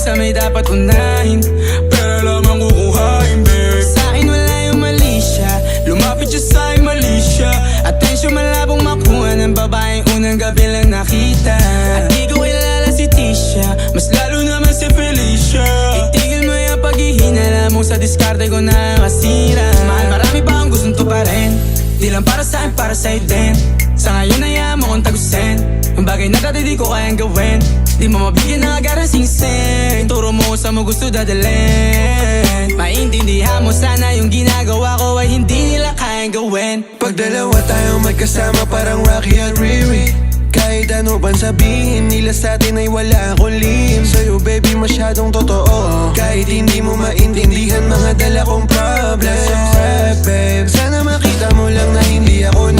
minsan may dapat unahin, pero lamang kukuhain, babe. Sa'kin wala yung mali siya, lumapit siya sa'kin mali siya. Atensyon malabong makuha ng babaeng unang gabi lang nakita. At di ko kilala si Tisha, mas lalo naman si Felicia. Itigil mo yung paghihinala mo sa diskarte ko na masira. Mahal, marami pa ang gustong tuparin, di lang para sa'kin, para sa'yo din. Sa ngayon hayaan mo kong tagusin yung bagay na dati di ko kayang gawin. Di mo mabigyan ng agarang singsing, turo mo sa mo gusto dadalhin. Maintindihan mo sana yung ginagawa ko ay hindi nila kayang gawin. Pag dalawa tayong magkasama parang Rocky at Riri, kahit ano bang sabihin nila sa'tin ay wala akong lihim. Sa'yo baby masyadong totoo, kahit hindi mo maintindihan mga dala kong problems. Babe, sana makita mo lang na hindi ako